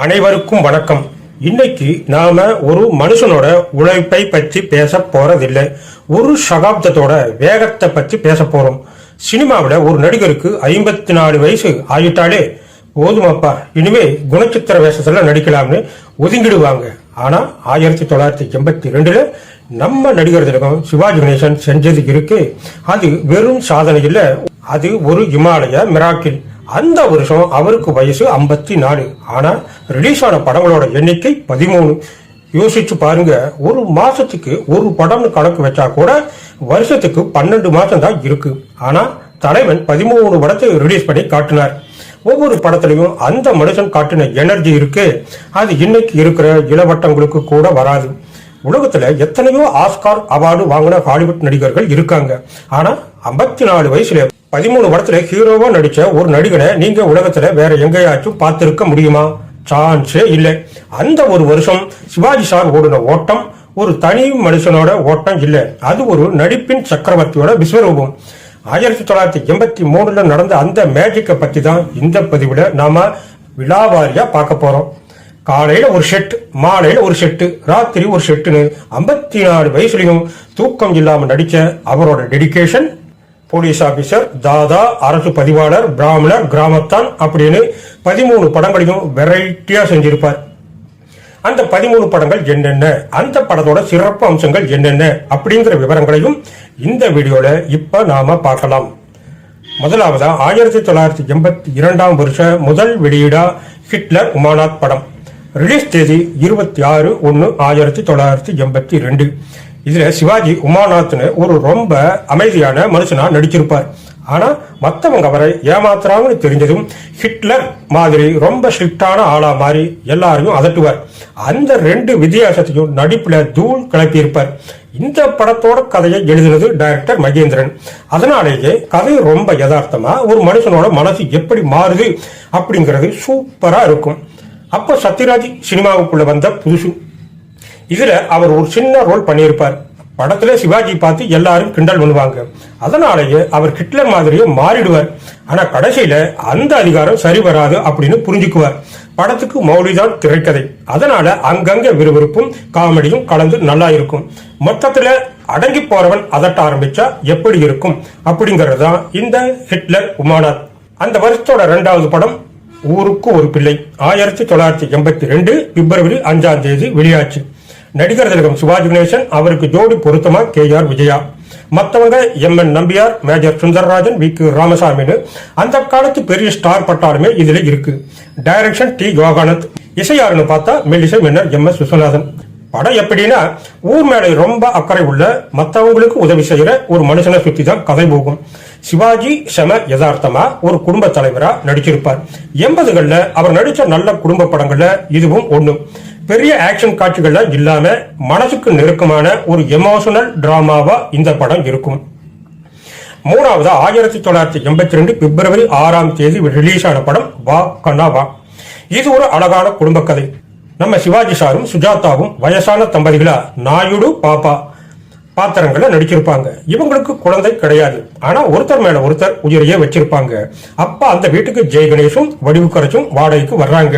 அனைவருக்கும் வணக்கம். இன்னைக்கு நாம ஒரு மனுஷனோட உழைப்பை பற்றி பேச போறதில்லை, ஒரு சகாப்தத்தோட வேகத்தை பற்றி பேச போறோம். சினிமாவில ஒரு நடிகருக்கு 54 வயசு ஆகிட்டாலே போதுமாப்பா, இனிமே குணச்சித்திர வேஷத்துல நடிக்கலாம்னு ஒதுங்கிடுவாங்க. ஆனா 1982 நம்ம நடிகர் திலகம் சிவாஜி கணேசன் செஞ்சது இருக்கு, அது வெறும் சாதனை இல்ல, அது ஒரு இமாலய மிராக்கிள். அந்த வருஷம் அவருக்கு வயசு 54. ஆனா ரிலீஸ் ஆன படங்களோட எண்ணிக்கை 13. யோசிச்சு பாருங்க, ஒரு மாசத்துக்கு ஒரு படம்னு கணக்கு வச்சா கூட வருஷத்துக்கு 12 மாசம் தான் இருக்கு. ஆனா தலைவன் 13 படத்தை ரிலீஸ் பண்ணி காட்டினார். ஒவ்வொரு படத்திலையும் அந்த மனுஷன் காட்டின எனர்ஜி இருக்கு, அது இன்னைக்கு இருக்கிற இளவட்டங்களுக்கு கூட வராது. உலகத்துல எத்தனையோ ஆஸ்கார் அவார்டு வாங்கின ஹாலிவுட் நடிகர்கள் இருக்காங்க. ஆனா 54 வயசுல 13 படத்துல ஹீரோவா நடிச்ச ஒரு நடிகனை நீங்க உலகத்துல வேற எங்கேயாச்சும் பார்த்திருக்க முடியுமா? சான்ஸே இல்லை. அந்த ஒரு வருஷம் சிவாஜி சார் ஓடின ஓட்டம் ஒரு தனி மனுஷனோட ஓட்டம் இல்லை, அது ஒரு நடிப்பின் சக்கரவர்த்தியோட விஸ்வரூபம். 1983 நடந்த அந்த மேஜிக்கை பத்தி தான் இந்த பதிவுல நாம விழாவாரியா பார்க்க போறோம். காலையில ஒரு ஷெட், மாலையில ஒரு ஷெட்டு, ராத்திரி ஒரு ஷெட்டுன்னு 54 வயசுலயும் தூக்கம் இல்லாம நடிச்ச அவரோட டெடிகேஷன், போலீஸ் ஆபீசர், தாதா, அரசு பதிவாளர், பிராமணர், கிராமத்தான் அப்படின்னு 13 படங்களையும் வெரைட்டியா செஞ்சிருப்பார். அந்த 13 படங்கள் என்னென்ன, அந்த படத்தோட சிறப்பு அம்சங்கள் என்னென்ன அப்படிங்கிற விவரங்களையும் இந்த வீடியோல இப்ப நாம பார்க்கலாம். முதலாவதா 1982 வருஷ முதல் வெளியீடா ஹிட்லர் உமானாத் படம். ரிலீஸ் தேதி 26/1/1982. இதுல சிவாஜி உமாநாத்னு ஒரு ரொம்ப அமைதியான மனுஷனா நடிச்சிருப்பார். ஆனா மத்தவங்க அவரை ஏமாத்துறாங்கன்னு தெரிஞ்சதும் ஹிட்லர் மாதிரி ரொம்ப ஸ்ட்ரிக்டான ஆளா மாறி எல்லாரையும் அதட்டுவார். அந்த 2 வித்தியாசத்தையும் நடிப்புல தூள் கிளப்பியிருப்பார். இந்த படத்தோட கதையை எழுதினது டைரக்டர் மகேந்திரன். அதனாலேயே கதை ரொம்ப யதார்த்தமா ஒரு மனுஷனோட மனசு எப்படி மாறுது அப்படிங்கிறது சூப்பரா இருக்கும். அப்ப சத்யராஜ் சினிமாவுக்குள்ள வந்த புதுசு. இதுல அவர் ஒரு சின்ன ரோல் பண்ணியிருப்பார். படத்துல சிவாஜி பார்த்து எல்லாரும் கிண்டல் பண்ணுவாங்க. அதனாலேயே அவர் ஹிட்லர் மாதிரியே மாறிடுவார். ஆனா கடைசியில அந்த அதிகாரம் சரி வராது அப்படின்னு புரிஞ்சுக்குவார். படத்துக்கு மௌலிதான் திரைக்கதை. அதனால அங்கங்க விறுவிறுப்பும் காமெடியும் கலந்து நல்லா இருக்கும். மொத்தத்துல அடங்கி போறவன் அதட்ட ஆரம்பிச்சா எப்படி இருக்கும் அப்படிங்கறது தான் இந்த ஹிட்லர் உமானாத். அந்த வருஷத்தோட 2வது படம் ஊருக்கு ஒரு பிள்ளை. 1982 பிப்ரவரி 5 வெளியாச்சு. நடிகர் திலகம் சிவாஜி கணேசன், அவருக்கு ஜோடி பொருத்தமா KR விஜயா. மற்றவங்க MN Nambiar, major Sundararajan, VK ராமசாமின்னு அந்த காலத்து பெரிய ஸ்டார் பட்டாலுமே இதுல இருக்கு. Direction T Yoganand. இசையாருன்னு பார்த்தா மெல்லிசை மன்னர் MS விஸ்வநாதன். படம் எப்படின்னா, ஊர் மேலே ரொம்ப அக்கறை உள்ள, மற்றவங்களுக்கு உதவி செய்யற ஒரு மனுஷனை சுத்தி தான் கதை போகும். சிவாஜி செம யதார்த்தமா ஒரு குடும்ப தலைவரா நடிச்சிருப்பார். 80களில் அவர் நடிச்ச நல்ல குடும்ப படங்கள்ல இதுவும் ஒண்ணு. பெரிய ஆக்ஷன் காட்சிகள்ல இல்லாம மனசுக்கு நெருக்கமான ஒரு எமோஷனல் டிராமாவா இந்த படம் இருக்கும். மூணாவது 1982 பிப்ரவரி 6 ரிலீஸ் ஆன படம் வா கண்ணா வா. இது ஒரு அழகான குடும்ப கதை. நம்ம சிவாஜி சாரும் சுஜாதாவும் வயசான தம்பதிகளா நாயுடு பாப்பா பாத்திரங்களை நடிச்சிருப்பாங்க. இவங்களுக்கு குழந்தை கிடையாது. ஆனா ஒருத்தர் மேல ஒருத்தர் உயிரையே வச்சிருப்பாங்க. அப்ப அந்த வீட்டுக்கு ஜெய் கணேஷும் வடிவுக்கரசும் வாடகைக்கு வர்றாங்க.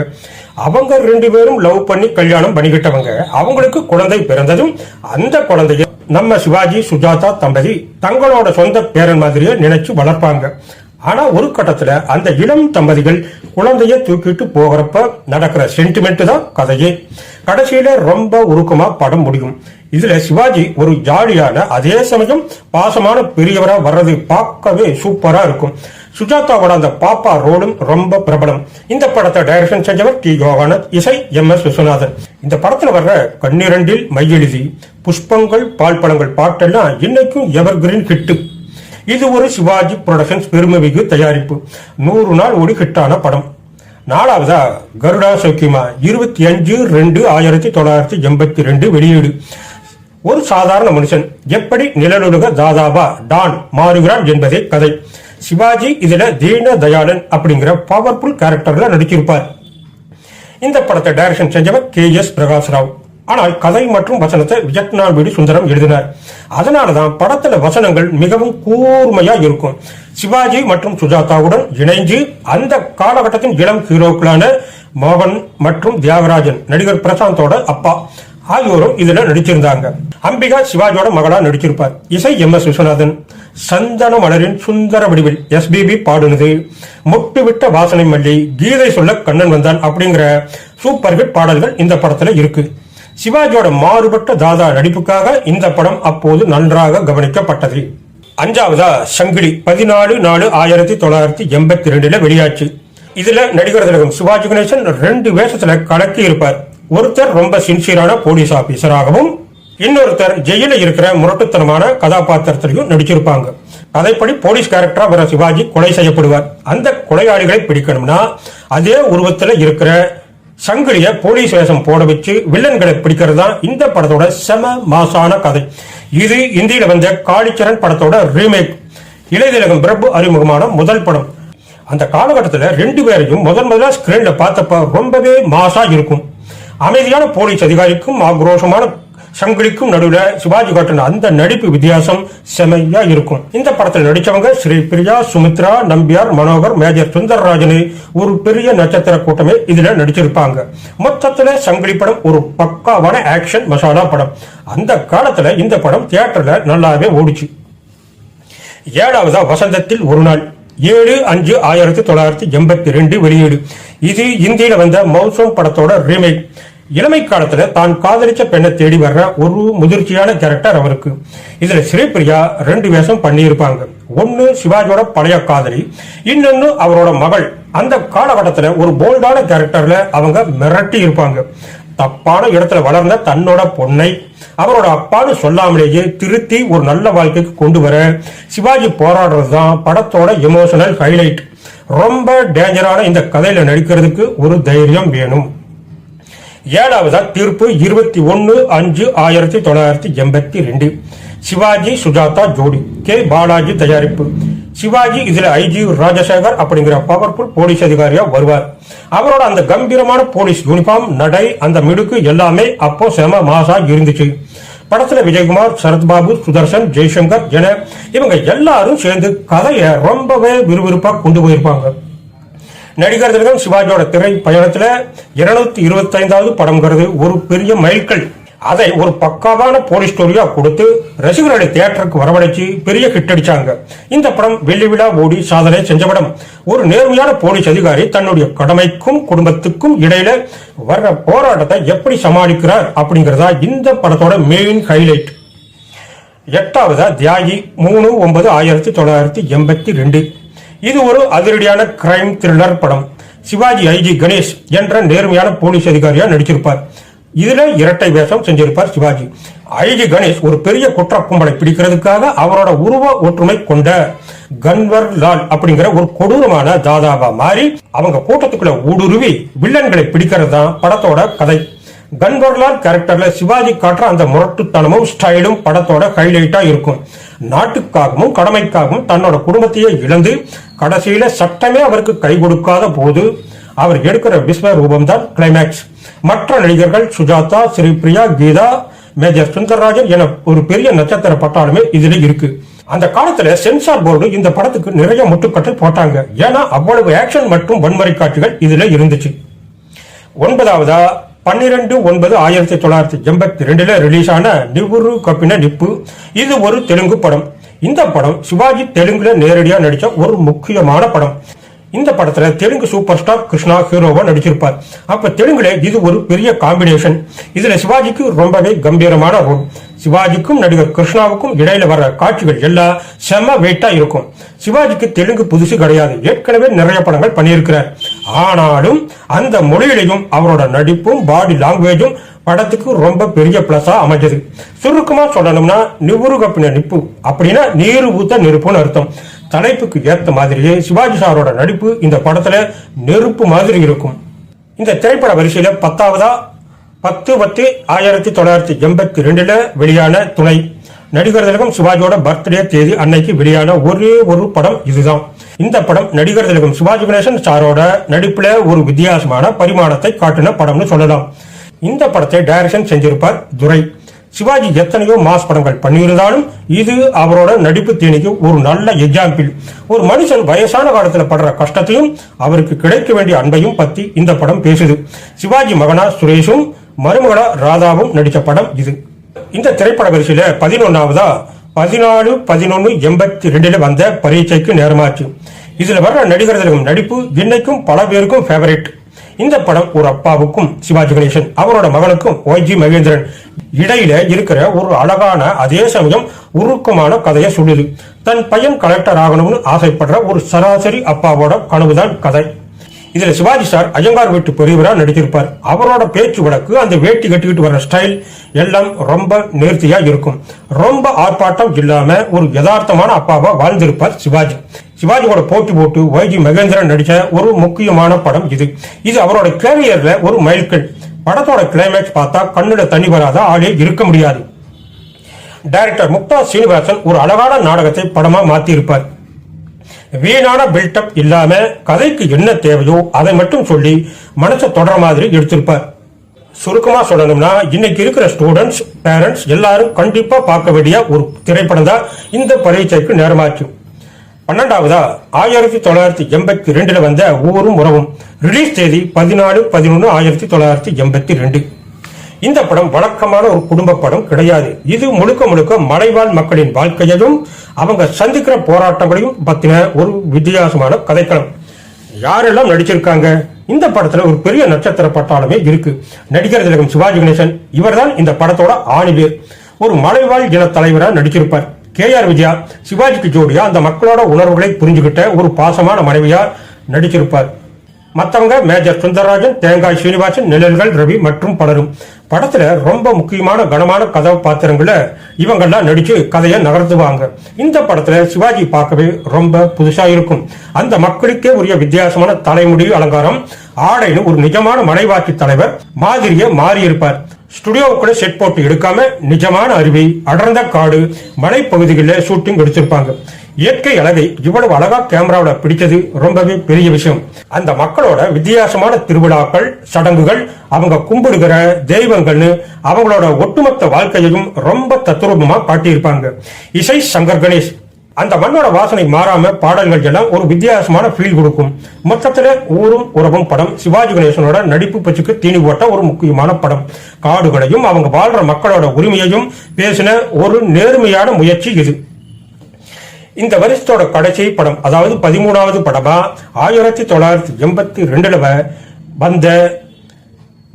அவங்க 2 பேரும் லவ் பண்ணி கல்யாணம் பண்ணிக்கிட்டவங்க. அவங்களுக்கு குழந்தை பிறந்ததும் அந்த குழந்தைய நம்ம சிவாஜி சுஜாதா தம்பதி தங்களோட சொந்த பேரன் மாதிரியே நினைச்சு வளர்ப்பாங்க. ஆனா ஒரு கட்டத்துல அந்த இளம் தம்பதிகள் குழந்தைய தூக்கிட்டு போகிறப்ப நடக்கிற சென்டிமெண்ட் தான் கதையே. கடைசியில ரொம்ப உருக்கமா படம் முடியும். இதுல சிவாஜி ஒரு ஜாலியான அதே சமயம் பாசமான பெரியவரா வர்றது பார்க்கவே சூப்பரா இருக்கும். சுஜாதாவோட அந்த பாப்பா ரோலும் ரொம்ப பிரபலம். இந்த படத்தை டைரக்ஷன் செஞ்சவர் T யோகானந்த், இசை MS விஸ்வநாதன். இந்த படத்துல வர்ற கண்ணீரண்டில் மையெழுதி, புஷ்பங்கள் பால் பழங்கள் பாட்டெல்லாம் இன்னைக்கும் எவர் கிரீன் ஹிட்டு. இது ஒரு சிவாஜி புரொடக்ஷன்ஸ் பெருமைமிகு தயாரிப்பு. 100 நாள் ஓடி ஹிட்டான படம். நாலாவதா கருடா சௌக்கியமா 25/2/1982 வெளியீடு. ஒரு சாதாரண மனுஷன் எப்படி நிழலுலக தாதாவா டான் மாறுகிறான் என்பதே கதை. சிவாஜி இதுல தீன தயாளன் அப்படிங்கிற பவர்ஃபுல் கேரக்டர்ல நடிச்சிருப்பார். இந்த படத்தை டைரக்ஷன் செஞ்சவர் KS பிரகாஷ் ராவ். ஆனால் கதை மற்றும் வசனத்தை விஜயநாள் சுந்தரம் எழுதினார். அதனாலதான் படத்துல வசனங்கள் மிகவும் கூர்மையா இருக்கும். சிவாஜி மற்றும் சுஜாதாவுடன் இணைஞ்சு அந்த காலகட்டத்தின் இளம் ஹீரோக்களான மோகன் மற்றும் தியாகராஜன் நடிகர் பிரசாந்தோட அப்பா ஆகியோரும் இதுல நடிச்சிருந்தாங்க. அம்பிகா சிவாஜியோட மகளா நடிச்சிருப்பார். இசை MS விஸ்வநாதன். சந்தன மலரின் சுந்தர வடிவில் SPB பாடுனது. முட்டு விட்ட வாசனை மல்லி, கீதை சொல்ல கண்ணன் வந்தான் அப்படிங்கிற சூப்பர் ஹிட் பாடல்கள் இந்த படத்துல இருக்கு. சிவாஜியோட மாறுபட்ட தாதா நடிப்புக்காக இந்த படம் அப்போது நன்றாக கவனிக்கப்பட்டது. அஞ்சாவதா சங்கிலி 14/4/1982 வெளியாச்சு. இதுல நடிகர் திலகம் சிவாஜி கணேசன் 2 வேஷத்துல கலக்கி இருப்பார். ஒருத்தர் ரொம்ப சின்சியரான போலீஸ் ஆபீசராகவும், இன்னொருத்தர் ஜெயில இருக்கிற முரட்டுத்தனமான கதாபாத்திரத்திலையும் நடிச்சிருப்பாங்க. அதைப்படி போலீஸ் கேரக்டரா வர சிவாஜி கொலை செய்யப்படுவார். அந்த கொலையாளிகளை பிடிக்கணும்னா அதே உருவத்துல இருக்கிற சங்கிலிய போலீஸ் வேஷம் போட வச்சு வில்லன்களை பிடிக்கிறது தான் இந்த படத்தோட செம மாசான கதை. இது இந்தியில வந்த காளிச்சரண் படத்தோட ரீமேக். இளையதிலகம் பிரபு அறிமுகமான முதல் படம். அந்த காலகட்டத்தில் 2 பேரையும் முதல்ல ஸ்கிரீன்ல பார்த்தப்ப ரொம்பவே மாசா இருக்கும். அமைதியான போலீஸ் அதிகாரிக்கும் ஆக்ரோஷமான சங்கிலிக்கும் நடுவில் சிவாஜி காட்டின அந்த நடிப்பு வித்தியாசம் செமையா இருக்கும். இந்த படத்தில் நடிச்சவங்க ஸ்ரீபிரியா, சுமித்ரா, நம்பியார், மனோகர், மேஜர் சுந்தரராஜன், ஒரு பெரிய நட்சத்திர கூட்டமே இதுல நடிச்சிருப்பாங்க. மொத்தத்துல சங்கிலி படம் ஒரு பக்காவான ஆக்ஷன் மசாலா படம். அந்த காலத்துல இந்த படம் தியேட்டர்ல நல்லாவே ஓடிச்சு. 7வதா வசந்தத்தில் ஒரு நாள் 7/5/1982 வெளியீடு. இது இந்தியில வந்த மௌசம் படத்தோட ரீமேக். இளமை காலத்துல தான் காதலிச்ச பெண்ணை தேடி வர்ற ஒரு முதிர்ச்சியான கேரக்டர் அவருக்கு. இதுல ஸ்ரீபிரியா 2 வேஷம் பண்ணியிருப்பாங்க. ஒன்னு சிவாஜியோட பழைய காதலி, இன்னொன்னு அவரோட மகள். அந்த காலகட்டத்துல ஒரு போல்டான கேரக்டர்ல அவங்க மிரட்டி இருப்பாங்க. தப்பான இடத்துல வளர்ந்த தன்னோட பொண்ணை அவரோட அப்பான்னு சொல்லாமலேயே திருத்தி ஒரு நல்ல வாழ்க்கைக்கு கொண்டு வர சிவாஜி போராடுறது தான் படத்தோட எமோஷனல் ஹைலைட். ரொம்ப டேஞ்சரான இந்த கதையில நடிக்கிறதுக்கு ஒரு தைரியம் வேணும். 7வதா தீர்ப்பு 21/5/1982 சிவாஜி சுஜாதா ஜோடி. கே பாலாஜி தயாரிப்பு. சிவாஜி இதுல IG ராஜசேகர் அப்படிங்கிற பவர்ஃபுல் போலீஸ் அதிகாரியா வருவார். அவரோட அந்த கம்பீரமான போலீஸ் யூனிஃபார்ம், நடை, அந்த மிடுக்கு எல்லாமே அப்போ செம மாசா இருந்துச்சு. படத்துல விஜயகுமார், சரத்பாபு, சுதர்சன், ஜெய்சங்கர் என இவங்க எல்லாரும் சேர்ந்து கதையை ரொம்பவே விறுவிறுப்பா கொண்டு போயிருப்பாங்க. நடிகர் திலகம் சிவாஜியோட திரை பயணத்துல 225வது படம்ங்கிறது ஒரு பெரிய மைல்கல். அதை ஒரு பக்காவான போலீஸ் ஸ்டோரியா கொடுத்து ரசிகர்களை தியேட்டருக்கு வரவழைச்சு பெரிய ஹிட் அடிச்சாங்க. இந்த படம் வெள்ளி விழா ஓடி சாதனை செஞ்ச படம். ஒரு நேர்மையான போலீஸ் அதிகாரி தன்னுடைய கடமைக்கும் குடும்பத்துக்கும் இடையில வர்ற போராட்டத்தை எப்படி சமாளிக்கிறார் அப்படிங்கறதா இந்த படத்தோட மெயின் ஹைலைட். 8வதா தியாகி 3/9/1982. இது ஒரு அதிரடியான கிரைம் த்ரில்லர் படம். சிவாஜி IG கணேஷ் என்ற நேர்மையான போலீஸ் அதிகாரியா நடிச்சிருப்பார். இதுல இரட்டை வேஷம் செஞ்சிருப்பார் சிவாஜி. IG கணேஷ் ஒரு பெரிய குற்ற கும்பலை பிடிக்கிறதுக்காக அவரோட உருவ ஒற்றுமை கொண்ட கன்வர் லால் அப்படிங்கிற ஒரு கொடூரமான தாதாவா மாறி அவங்க கூட்டத்துக்குள்ள ஊடுருவி வில்லன்களை பிடிக்கிறது தான் படத்தோட கதை. கன்வர்லால் கேரக்டர்ல சிவாஜி காட்டுற அந்த முரட்டுத்தனமும் ஸ்டைலும் படத்தோட ஹைலைட்டா இருக்கும். நாட்டுக்காகவும் கடமைக்காகவும் தன்னோட குடும்பத்தையே இழந்து கடைசியில சட்டமே அவருக்கு கை கொடுக்காத போது அவர் எடுக்கிற விஸ்வரூபம் தான் கிளைமேக்ஸ். மற்ற நடிகர்கள் சுஜாதா, ஸ்ரீபிரியா, கீதா, மேஜர் சுந்தரராஜன் என ஒரு பெரிய நட்சத்திர பட்டாலுமே இதுல இருக்கு. அந்த காலத்துல சென்சார் போர்டு இந்த படத்துக்கு நிறைய முட்டுக்கட்டை போட்டாங்க. ஏன்னா அவ்வளவு ஆக்ஷன் மற்றும் வன்முறை காட்சிகள் இதுல இருந்துச்சு. 9வதா 12/9/1982 ரிலீஸ் ஆன நிவுரு கப்பின நிப்பு. இது ஒரு தெலுங்கு படம். இந்த படம் சிவாஜி தெலுங்குல நேரடியா நடிச்ச ஒரு முக்கியமான படம். இந்த படத்துல தெலுங்கு சூப்பர் ஸ்டார் கிருஷ்ணா ஹீரோவா நடிச்சிருப்பார். அப்ப தெலுங்குல இது ஒரு பெரிய காம்பினேஷன். இதுல சிவாஜிக்கு ரொம்பவே கம்பீரமான ரோல். சிவாஜிக்கும் நடிகர் கிருஷ்ணாவுக்கும் இடையில வர காட்சிகள் எல்லாம் செம வெயிட்டா இருக்கும். சிவாஜிக்கு தெலுங்கு புதுசு கிடையாது, ஏற்கனவே நிறைய படங்கள் பண்ணியிருக்கிறார். ஆனாலும் அந்த மொழியிலையும் அவரோட நடிப்பும் பாடி லாங்குவேஜும் படத்துக்கு ரொம்ப பெரிய பிளஸா அமைஞ்சது. சுருக்கமா சொல்லணும்னா நிவுரு கப்பின நிப்பு அப்படின்னா நீரு ஊத்த நெருப்புன்னு அர்த்தம். தலைப்புக்கு ஏத்த மாதிரியே சிவாஜி சாரோட நடிப்பு இந்த படத்துல நெருப்பு மாதிரி இருக்கும். இந்த திரைப்பட வரிசையில 10வதா 10/10/1982 வெளியான துணை. நடிகர் திலகம் சிவாஜியோட பர்த்டே தேதி அன்னைக்கு வெளியான ஒரே ஒரு படம் இதுதான். இந்த படம் நடிகர் திலகம் சிவாஜி கணேசன் சாரோட நடிப்புல ஒரு வித்தியாசமான பரிமாணத்தை காட்டின படம்னு சொல்லலாம். இந்த படத்தை டைரக்ஷன் செஞ்சிருப்பார் துரை. சிவாஜி எத்தனையோ மாஸ் படங்கள் பண்ணியிருந்தாலும் இது அவரோட நடிப்பு தேனிக்கு ஒரு நல்ல எக்ஸாம்பிள். ஒரு மனுஷன் வயசான காலத்துல படுற கஷ்டத்தையும் அவருக்கு கிடைக்க வேண்டிய அன்பையும் பத்தி இந்த படம் பேசுது. சிவாஜி மகனா சுரேஷும் மருமகளா ராதாவும் நடிச்ச படம் இது. இந்த திரைப்பட வரிசையில 11ஆவதா 14/11/82 வந்த பரீட்சைக்கு நேரமாச்சு. இதுல வர்ற நடிகர் திலகம் நடிப்பு இன்னைக்கும் பல பேருக்கும் ஃபேவரட். இந்த படம் ஒரு அப்பாவுக்கும் சிவாஜி கணேசன் அவரோட மகனுக்கும் ஒய்ஜி மகேந்திரன் இடையில இருக்கிற ஒரு அழகான அதே சமயம் உருக்கமான கதையை சொல்லுது. தன் பையன் கலெக்டர் ஆகணும்னு ஆசைப்படுற ஒரு சராசரி அப்பாவோட கனவுதான் கதை. இதுல சிவாஜி சார் ஐயங்கார் வீட்டு பெரியவரா நடித்திருப்பார். அவரோட பேச்சு வழக்கு, அந்த வேட்டி கட்டிக்கிட்டு வர ஸ்டைல் எல்லாம் ரொம்ப நேர்த்தியா இருக்கும். ரொம்ப ஆர்ப்பாட்டம் இல்லாம ஒரு யதார்த்தமான அப்பாவா வாழ்ந்திருப்பார் சிவாஜி. சிவாஜியோட போட்டி போட்டு ஒய்ஜி மகேந்திரன் நடிச்ச ஒரு முக்கியமான படம் இது. இது அவரோட கேரியர்ல ஒரு மைல்கல். படத்தோட கிளைமேக்ஸ் பார்த்தா கண்ணுல தண்ணி வராத ஆளே இருக்க முடியாது. டைரக்டர் முக்தா சீனிவாசன் ஒரு அழகான நாடகத்தை படமா மாத்தி இருப்பார். வீணான பில்டப் இல்லாம கதைக்கு என்ன தேவையோ அதை மட்டும் சொல்லி மனசை தொடர மாதிரி எடுத்திருப்பார். சுருக்கமா சொல்லணும்னா இன்னைக்கு இருக்கிற ஸ்டூடெண்ட்ஸ், பேரண்ட்ஸ் எல்லாரும் கண்டிப்பா பார்க்க வேண்டிய ஒரு திரைப்படம் தான் இந்த பரீட்சைக்கு நேரமாச்சு. 12ஆவதா 1982 வந்த ஊரும் உறவும். ரிலீஸ் தேதி 14/11/1982. இந்த படம் வழக்கமான ஒரு குடும்ப படம் கிடையாது. இது முழுக்க முழுக்க மலைவாழ் மக்களின் வாழ்க்கையையும் அவங்க சந்திக்கிற போராட்டங்களையும் பத்தின ஒரு வித்தியாசமான கதைக்களம். யாரெல்லாம் நடிச்சிருக்காங்க? இந்த படத்துல ஒரு பெரிய நட்சத்திர பட்டாளமே இருக்கு. நடிகர் திலகம் சிவாஜி கணேசன் இவர்தான் இந்த படத்தோட ஆணிவேர். ஒரு மலைவாழ் இன தலைவரா நடிச்சிருப்பார். கேஆர் விஜயா சிவாஜிக்கு ஜோடியா அந்த மக்களோட உணர்வுகளை புரிஞ்சுக்கிட்ட ஒரு பாசமான மனைவியா நடிச்சிருப்பார். மற்றவங்க மேஜர் சுந்தரராஜன், தேங்காய் சீனிவாசன், நிழல்கள் ரவி மற்றும் பலரும். படத்துல ரொம்ப முக்கியமான கனமான கதாபாத்திரங்கள இவங்கெல்லாம் நடிச்சு கதையை நகர்த்துவாங்க. இந்த படத்துல சிவாஜி பார்க்கவே ரொம்ப புதுசா இருக்கும். அந்த மக்களுக்கே உரிய வித்தியாசமான தலைமுடி அலங்காரம், ஆடைன்னு ஒரு நிஜமான மலைவாழ்ச்சி தலைவர் மாதிரியே மாறி இருப்பார். ஸ்டுடியோவுக்குள்ள செட் போட்டு எடுக்காம நிஜமான அருவி, அடர்ந்த காடு, மலைப்பகுதிகளில் ஷூட்டிங் எடுத்திருப்பாங்க. இயற்கை அழகை இவ்வளவு அழகா கேமராவோட பிடிச்சது ரொம்பவே பெரிய விஷயம். அந்த மக்களோட வித்தியாசமான திருவிழாக்கள், சடங்குகள், அவங்க கும்பிடுகிற தெய்வங்கள்னு அவங்களோட ஒட்டுமொத்த வாழ்க்கையையும் ரொம்ப தத்ரூபமா காட்டியிருப்பாங்க. இசை சங்கர் கணேஷ். அந்த மண்ணோட வாசனை மாறாம பாடல்கள் எல்லாம் ஒரு வித்தியாசமான ஃபீல் கொடுக்கும். மொத்தத்துல ஊரும் உறவும் படம் சிவாஜி கணேசனோட நடிப்பு பச்சுக்கு தீனி போட்ட ஒரு முக்கியமான படம். காடுகளையும் அவங்க வாழ்ற மக்களோட உரிமையையும் பேசின ஒரு நேர்மையான முயற்சி இது. இந்த வருஷத்தோட கடைசி படம், அதாவது 13வது படமா 1982 வந்த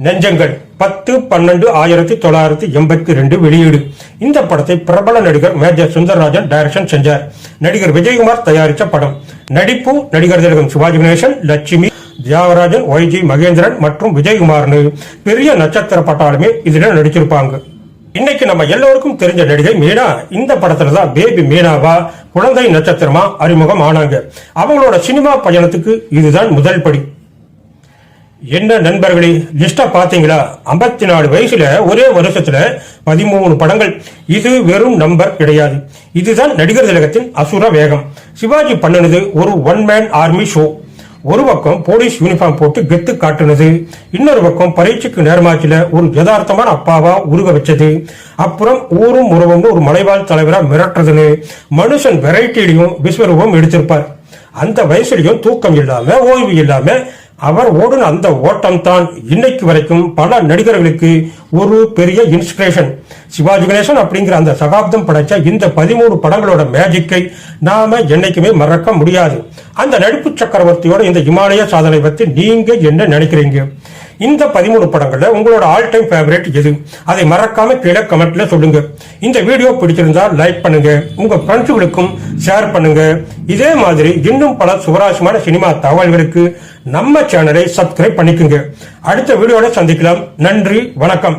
நெஞ்சங்கள் 10/12/1982 வெளியீடு. இந்த படத்தை பிரபல நடிகர் மேஜர் சுந்தரராஜன் டைரக்ஷன் செஞ்சார். நடிகர் விஜயகுமார் தயாரிச்ச படம். நடிப்பு நடிகர் திலகம் சிவாஜி கணேசன், லட்சுமி, தியாகராஜன், ஒய்ஜி மகேந்திரன் மற்றும் விஜயகுமார்னு பெரிய நட்சத்திர பட்டாலுமே இதுல நடிச்சிருப்பாங்க. இன்னைக்கு நம்ம எல்லோருக்கும் தெரிஞ்ச நடிகை மீனா இந்த படத்துலதான் பேபி மீனாவா குழந்தை நட்சத்திரமா அறிமுகம் ஆனாங்க. அவங்களோட சினிமா பயணத்துக்கு இதுதான் முதல் படி. என்ன நண்பர்களே, லிஸ்டா பாத்தீங்களா? 54 வயசுல ஒரே வருஷத்துல 13 படங்கள். இது வெறும் நம்பர் கிடையாது. இதுதான் நடிகர் திலகத்தின் அசுர வேகம். சிவாஜி பண்ணினது ஒரு ஒன் மேன் ஆர்மி ஷோ. ஒரு பக்கம் போலீஸ் யூனிஃபார்ம் போட்டு கெத்து காட்டுனது, இன்னொரு பக்கம் பரீட்சைக்கு நேரமாச்சுல ஒரு யதார்த்தமான அப்பாவா உருக வச்சது, அப்புறம் ஊரும் உறவும்னு ஒரு மலைவாழ் தலைவரா மிரட்டுறதுன்னு மனுஷன் வெரைட்டிலையும் விஸ்வரூபம் எடுத்திருப்பார். அந்த வயசுலயும் தூக்கம் இல்லாம ஓய்வு இல்லாம அவர் ஓடுன அந்த ஓட்டம் தான் இன்னைக்கு வரைக்கும் பல நடிகர்களுக்கு ஒரு பெரிய இன்ஸ்பிரேஷன். சிவாஜி கணேசன் அப்படிங்கிற அந்த சகாப்தம் படைச்ச இந்த 13 படங்களோட மேஜிக்கை நாம என்னைக்குமே மறக்க முடியாது. அந்த நடிப்பு சக்கரவர்த்தியோட இந்த இமாலய சாதனை பத்தி நீங்க என்ன நினைக்கிறீங்க? இந்த 13 படங்கள்ல உங்களோட ஆல் டைம் ஃபேவரட் எது? அதை மறக்காம கீழே கமெண்ட்ல சொல்லுங்க. இந்த வீடியோ பிடிச்சிருந்தா லைக் பண்ணுங்க, உங்க ஃப்ரெண்ட்ஸுகளுக்கும் ஷேர் பண்ணுங்க. இதே மாதிரி இன்னும் பல சுவாரஸ்யமான சினிமா தகவல்களுக்கு நம்ம சேனலை சப்ஸ்கிரைப் பண்ணிக்கோங்க. அடுத்த வீடியோட சந்திக்கலாம். நன்றி, வணக்கம்.